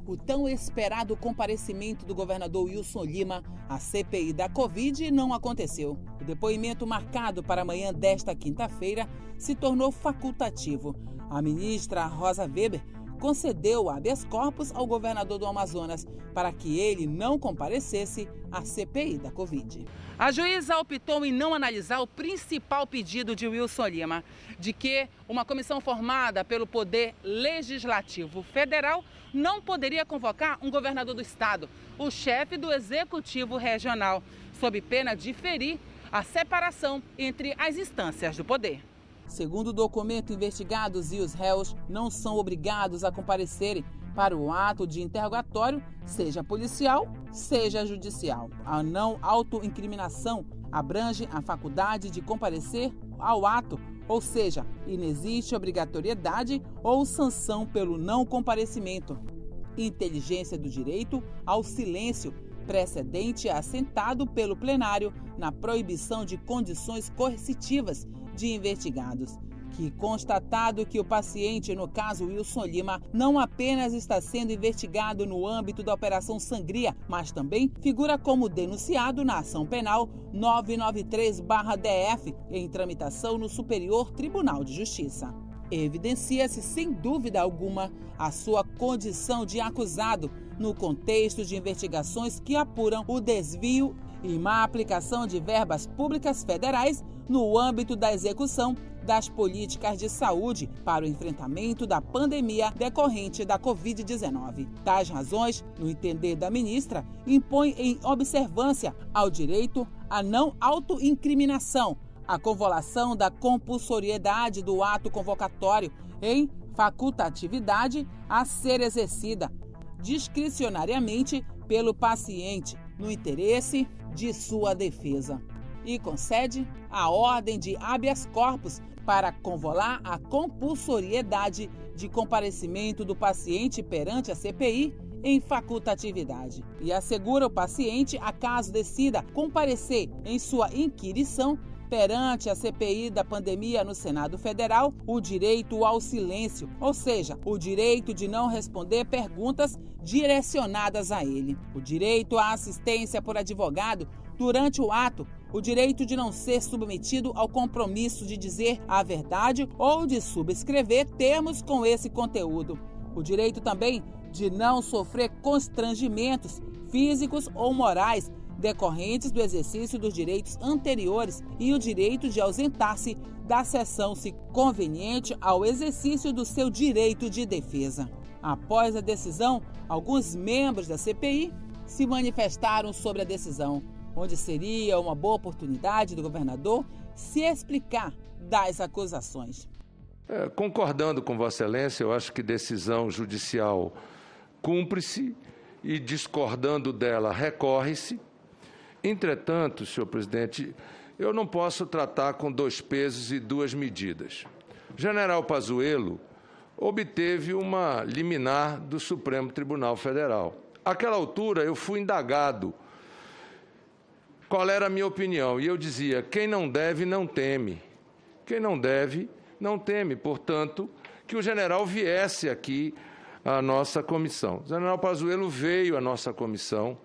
O tão esperado comparecimento do governador Wilson Lima à CPI da Covid não aconteceu. O depoimento marcado para amanhã desta quinta-feira se tornou facultativo. A ministra Rosa Weber concedeu habeas corpus ao governador do Amazonas para que ele não comparecesse à CPI da Covid. A juíza optou em não analisar o principal pedido de Wilson Lima, de que uma comissão formada pelo Poder Legislativo Federal não poderia convocar um governador do estado, o chefe do Executivo Regional, sob pena de ferir a separação entre as instâncias do poder. Segundo o documento, investigados e os réus não são obrigados a comparecerem para o ato de interrogatório, seja policial, seja judicial. A não autoincriminação abrange a faculdade de comparecer ao ato, ou seja, inexiste obrigatoriedade ou sanção pelo não comparecimento. Inteligência do direito ao silêncio, precedente assentado pelo plenário na proibição de condições coercitivas de investigados, que constatado que o paciente, no caso Wilson Lima, não apenas está sendo investigado no âmbito da Operação Sangria, mas também figura como denunciado na ação penal 993/DF, em tramitação no Superior Tribunal de Justiça. Evidencia-se, sem dúvida alguma, a sua condição de acusado no contexto de investigações que apuram o desvio e má aplicação de verbas públicas federais no âmbito da execução das políticas de saúde para o enfrentamento da pandemia decorrente da Covid-19. Tais razões, no entender da ministra, impõem em observância ao direito à não autoincriminação, a convolução da compulsoriedade do ato convocatório em facultatividade a ser exercida discricionariamente pelo paciente no interesse de sua defesa. E concede a ordem de habeas corpus para convolar a compulsoriedade de comparecimento do paciente perante a CPI em facultatividade e assegura o paciente, acaso decida comparecer em sua inquirição perante a CPI da pandemia no Senado Federal, o direito ao silêncio, ou seja, o direito de não responder perguntas direcionadas a ele, o direito à assistência por advogado durante o ato, o direito de não ser submetido ao compromisso de dizer a verdade ou de subscrever termos com esse conteúdo, o direito também de não sofrer constrangimentos físicos ou morais decorrentes do exercício dos direitos anteriores e o direito de ausentar-se da sessão se conveniente ao exercício do seu direito de defesa. Após a decisão, alguns membros da CPI se manifestaram sobre a decisão, onde seria uma boa oportunidade do governador se explicar das acusações. Concordando com Vossa Excelência, eu acho que decisão judicial cumpre-se e, discordando dela, recorre-se. Entretanto, senhor presidente, eu não posso tratar com dois pesos e duas medidas. O general Pazuello obteve uma liminar do Supremo Tribunal Federal. Àquela altura, eu fui indagado qual era a minha opinião, e eu dizia: quem não deve, não teme. Quem não deve, não teme. Portanto, que o general viesse aqui à nossa comissão. O general Pazuello veio à nossa comissão.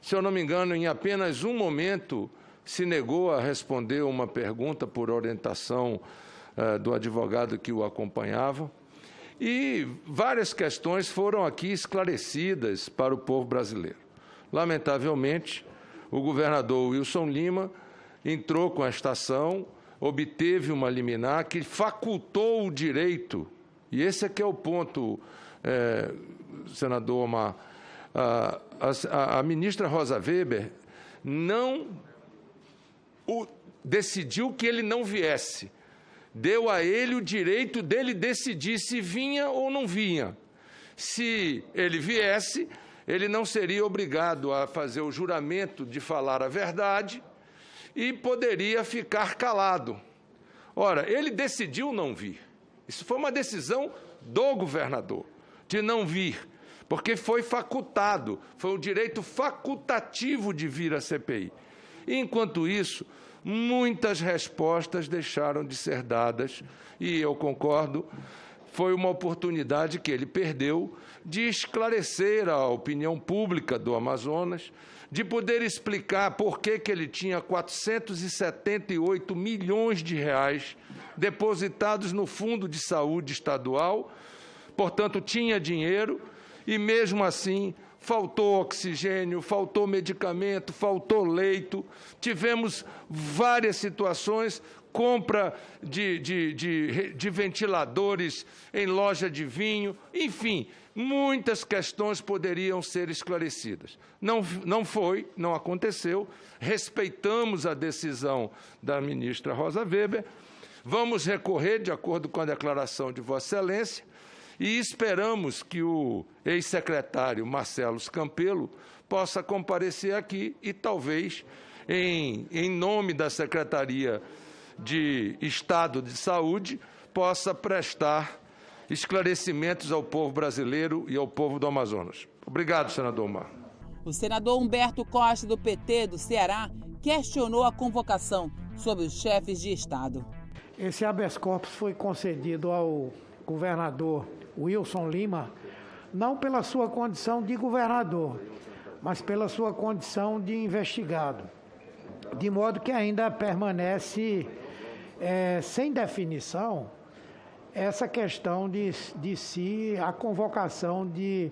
Se eu não me engano, em apenas um momento se negou a responder uma pergunta por orientação do advogado que o acompanhava. E várias questões foram aqui esclarecidas para o povo brasileiro. Lamentavelmente, o governador Wilson Lima entrou com esta ação, obteve uma liminar que facultou o direito, e esse é que é o ponto, senador Omar. A ministra Rosa Weber não decidiu que ele não viesse. Deu a ele o direito dele decidir se vinha ou não vinha. Se ele viesse, ele não seria obrigado a fazer o juramento de falar a verdade e poderia ficar calado. Ora, ele decidiu não vir. Isso foi uma decisão do governador, de não vir, porque foi facultado, foi o direito facultativo de vir à CPI. E, enquanto isso, muitas respostas deixaram de ser dadas, e eu concordo, foi uma oportunidade que ele perdeu de esclarecer a opinião pública do Amazonas, de poder explicar por que ele tinha 478 milhões de reais depositados no Fundo de Saúde Estadual, portanto, tinha dinheiro e, mesmo assim, faltou oxigênio, faltou medicamento, faltou leito, tivemos várias situações, compra de ventiladores em loja de vinho, enfim, muitas questões poderiam ser esclarecidas. Não aconteceu, respeitamos a decisão da ministra Rosa Weber, vamos recorrer de acordo com a declaração de Vossa Excelência e esperamos que o ex-secretário Marcelo Campelo possa comparecer aqui e talvez, em nome da Secretaria de Estado de Saúde, possa prestar esclarecimentos ao povo brasileiro e ao povo do Amazonas. Obrigado, senador Mar. O senador Humberto Costa, do PT do Ceará, questionou a convocação sobre os chefes de Estado. Esse habeas corpus foi concedido ao governador Wilson Lima, não pela sua condição de governador, mas pela sua condição de investigado, de modo que ainda permanece sem definição essa questão de se a convocação de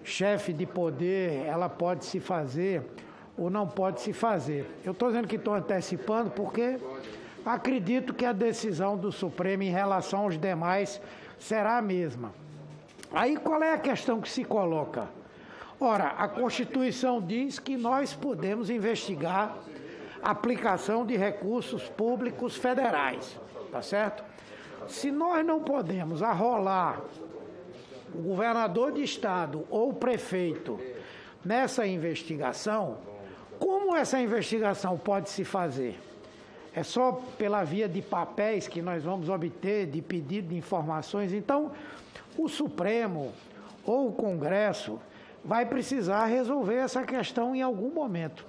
chefe de poder, ela pode se fazer ou não pode se fazer. Eu estou dizendo que estou antecipando porque acredito que a decisão do Supremo em relação aos demais será a mesma. Aí qual é a questão que se coloca? Ora, a Constituição diz que nós podemos investigar a aplicação de recursos públicos federais, tá certo? Se nós não podemos arrolar o governador de estado ou o prefeito nessa investigação, como essa investigação pode se fazer? É só pela via de papéis que nós vamos obter, de pedido de informações? Então, o Supremo ou o Congresso vai precisar resolver essa questão em algum momento,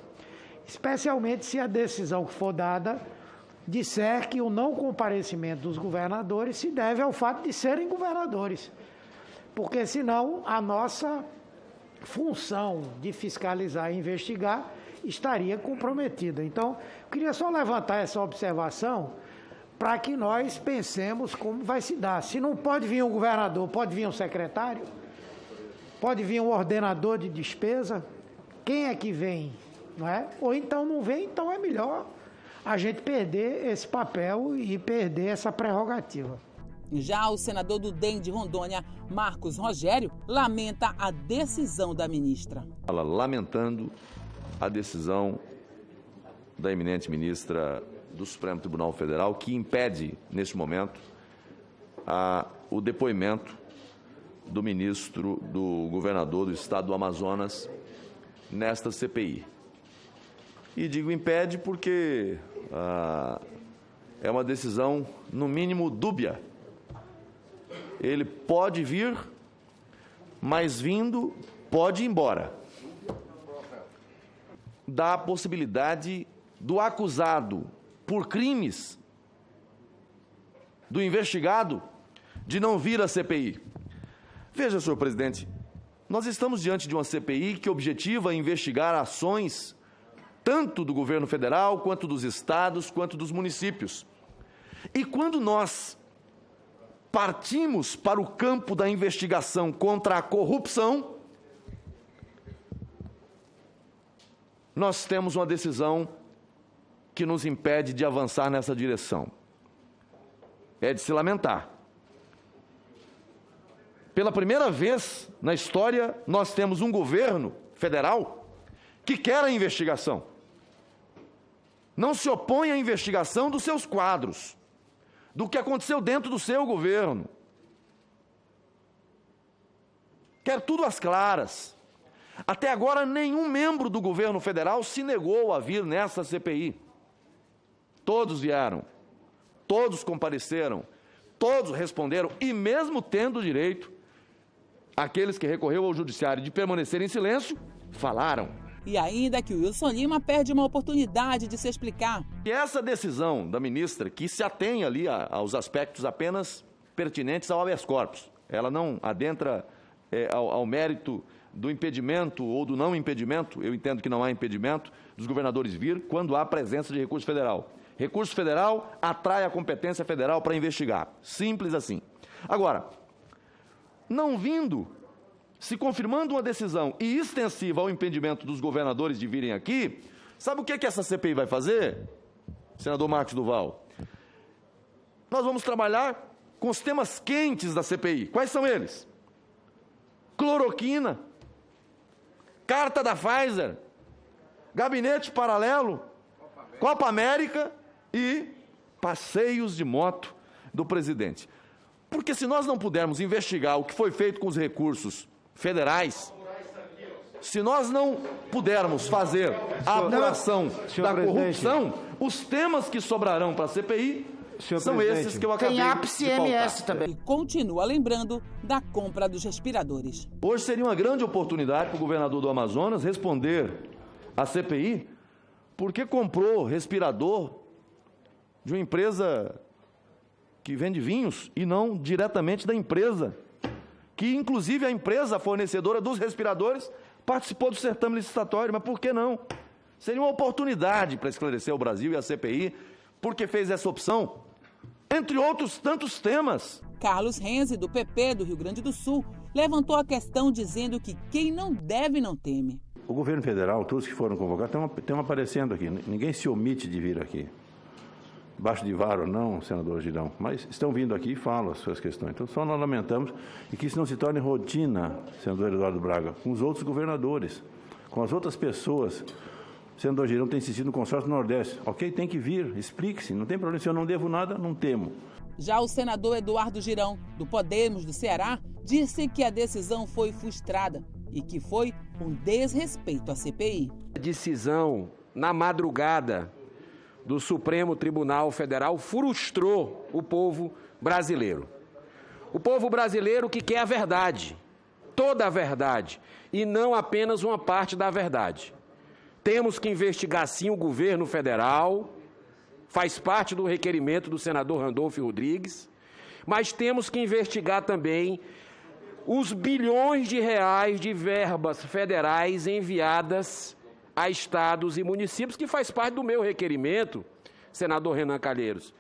especialmente se a decisão que for dada disser que o não comparecimento dos governadores se deve ao fato de serem governadores, porque senão a nossa função de fiscalizar e investigar estaria comprometida. Então, eu queria só levantar essa observação para que nós pensemos como vai se dar. Se não pode vir um governador, pode vir um secretário, pode vir um ordenador de despesa, quem é que vem, não é? Ou então não vem, então é melhor a gente perder esse papel e perder essa prerrogativa. Já o senador do DEM de Rondônia, Marcos Rogério, lamenta a decisão da ministra. Lamentando a decisão da eminente ministra do Supremo Tribunal Federal, que impede, neste momento, o depoimento do ministro, do governador do estado do Amazonas, nesta CPI. E digo impede porque é uma decisão, no mínimo, dúbia. Ele pode vir, mas vindo, pode ir embora. Dá a possibilidade do acusado por crimes, do investigado, de não vir à CPI. Veja, senhor presidente, nós estamos diante de uma CPI que objetiva investigar ações tanto do governo federal, quanto dos estados, quanto dos municípios. E quando nós partimos para o campo da investigação contra a corrupção, nós temos uma decisão que nos impede de avançar nessa direção. É de se lamentar. Pela primeira vez na história, nós temos um governo federal que quer a investigação. Não se opõe à investigação dos seus quadros, do que aconteceu dentro do seu governo. Quer tudo às claras. Até agora, nenhum membro do governo federal se negou a vir nessa CPI. Todos vieram, todos compareceram, todos responderam, e mesmo tendo direito, aqueles que recorreu ao judiciário de permanecer em silêncio, falaram. E ainda que o Wilson Lima perde uma oportunidade de se explicar. E essa decisão da ministra, que se atém ali aos aspectos apenas pertinentes ao habeas corpus. Ela não adentra ao mérito do impedimento ou do não impedimento. Eu entendo que não há impedimento dos governadores vir quando há presença de recurso federal. Recurso federal atrai a competência federal para investigar. Simples assim. Agora, não vindo, se confirmando uma decisão e extensiva ao impedimento dos governadores de virem aqui, sabe o que essa CPI vai fazer, senador Marcos Duval? Nós vamos trabalhar com os temas quentes da CPI. Quais são eles? Cloroquina, carta da Pfizer, gabinete paralelo, Copa América e passeios de moto do presidente. Porque se nós não pudermos investigar o que foi feito com os recursos federais, se nós não pudermos fazer a apuração da corrupção, os temas que sobrarão para a CPI são esses que eu acabei de pautar. Tem ápice MS também. E continua lembrando da compra dos respiradores. Hoje seria uma grande oportunidade para o governador do Amazonas responder à CPI porque comprou respirador de uma empresa que vende vinhos e não diretamente da empresa, que inclusive a empresa fornecedora dos respiradores participou do certame licitatório, mas por que não? Seria uma oportunidade para esclarecer o Brasil e a CPI, porque fez essa opção, entre outros tantos temas. Carlos Renzi, do PP do Rio Grande do Sul, levantou a questão dizendo que quem não deve não teme. O governo federal, todos que foram convocados, estão aparecendo aqui. Ninguém se omite de vir aqui. Baixo de vara ou não, senador Girão, mas estão vindo aqui e falam as suas questões. Então, só nós lamentamos e que isso não se torne rotina, senador Eduardo Braga, com os outros governadores, com as outras pessoas. O senador Girão tem insistido no consórcio Nordeste. Ok, tem que vir, explique-se, não tem problema. Se eu não devo nada, não temo. Já o senador Eduardo Girão, do Podemos do Ceará, disse que a decisão foi frustrada e que foi um desrespeito à CPI. A decisão, na madrugada, do Supremo Tribunal Federal frustrou o povo brasileiro. O povo brasileiro que quer a verdade, toda a verdade, e não apenas uma parte da verdade. Temos que investigar sim o governo federal, faz parte do requerimento do senador Randolfo Rodrigues, mas temos que investigar também os bilhões de reais de verbas federais enviadas a estados e municípios, que faz parte do meu requerimento, senador Renan Calheiros,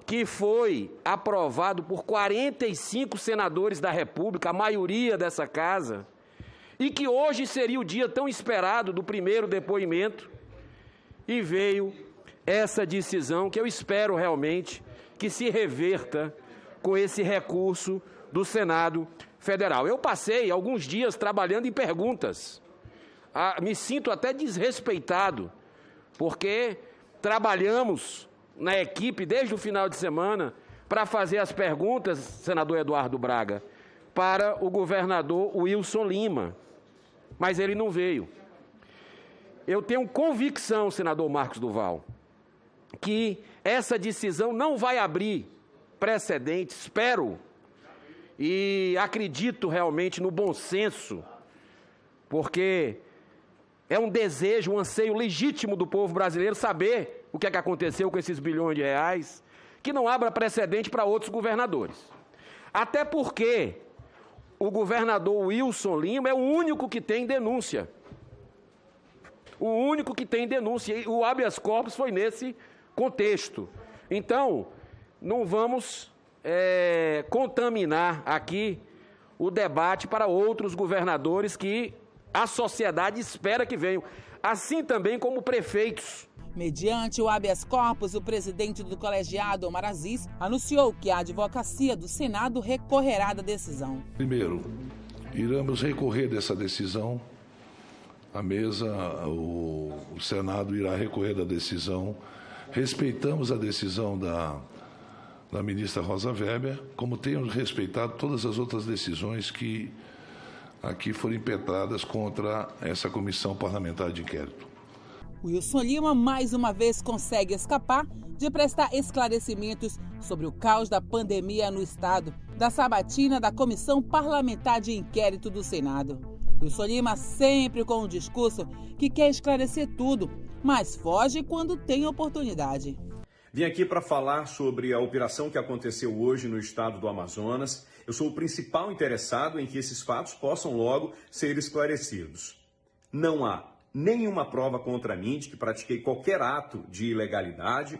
que foi aprovado por 45 senadores da República, a maioria dessa casa, e que hoje seria o dia tão esperado do primeiro depoimento, e veio essa decisão que eu espero realmente que se reverta com esse recurso do Senado Federal. Eu passei alguns dias trabalhando em perguntas. Me sinto até desrespeitado, porque trabalhamos na equipe desde o final de semana para fazer as perguntas, senador Eduardo Braga, para o governador Wilson Lima, mas ele não veio. Eu tenho convicção, senador Marcos Duval, que essa decisão não vai abrir precedente, espero, e acredito realmente no bom senso, porque é um desejo, um anseio legítimo do povo brasileiro saber o que é que aconteceu com esses bilhões de reais, que não abra precedente para outros governadores. Até porque o governador Wilson Lima é o único que tem denúncia. O único que tem denúncia. E o habeas corpus foi nesse contexto. Então, não vamos contaminar aqui o debate para outros governadores que a sociedade espera que venham, assim também como prefeitos. Mediante o habeas corpus, o presidente do colegiado, Omar Aziz, anunciou que a advocacia do Senado recorrerá da decisão. Primeiro, iremos recorrer dessa decisão. A mesa, o Senado irá recorrer da decisão. Respeitamos a decisão da ministra Rosa Weber, como temos respeitado todas as outras decisões que aqui foram impetradas contra essa comissão parlamentar de inquérito. Wilson Lima, mais uma vez, consegue escapar de prestar esclarecimentos sobre o caos da pandemia no Estado, da sabatina da Comissão Parlamentar de Inquérito do Senado. Wilson Lima sempre com um discurso que quer esclarecer tudo, mas foge quando tem oportunidade. Vim aqui para falar sobre a operação que aconteceu hoje no estado do Amazonas. Eu sou o principal interessado em que esses fatos possam logo ser esclarecidos. Não há nenhuma prova contra mim de que pratiquei qualquer ato de ilegalidade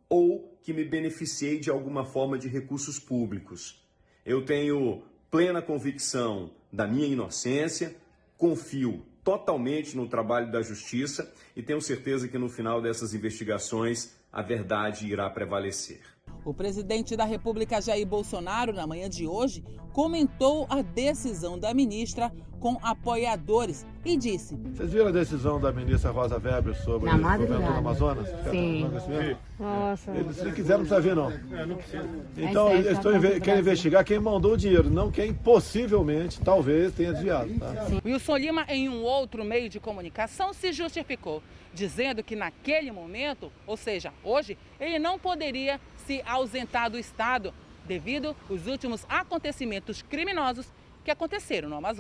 ou que me beneficiei de alguma forma de recursos públicos. Eu tenho plena convicção da minha inocência, confio totalmente no trabalho da Justiça e tenho certeza que no final dessas investigações a verdade irá prevalecer. O presidente da República, Jair Bolsonaro, na manhã de hoje, comentou a decisão da ministra com apoiadores e disse: Vocês viram a decisão da ministra Rosa Weber sobre o governo do Amazonas? Sim. Nossa. Eles, se quiser, não precisa ver, não. Então, eles querem investigar quem mandou o dinheiro, não quem possivelmente, talvez, tenha desviado. Tá? Wilson Lima, em um outro meio de comunicação, se justificou, dizendo que naquele momento, ou seja, hoje, ele não poderia se ausentar do Estado devido aos últimos acontecimentos criminosos que aconteceram no Amazonas.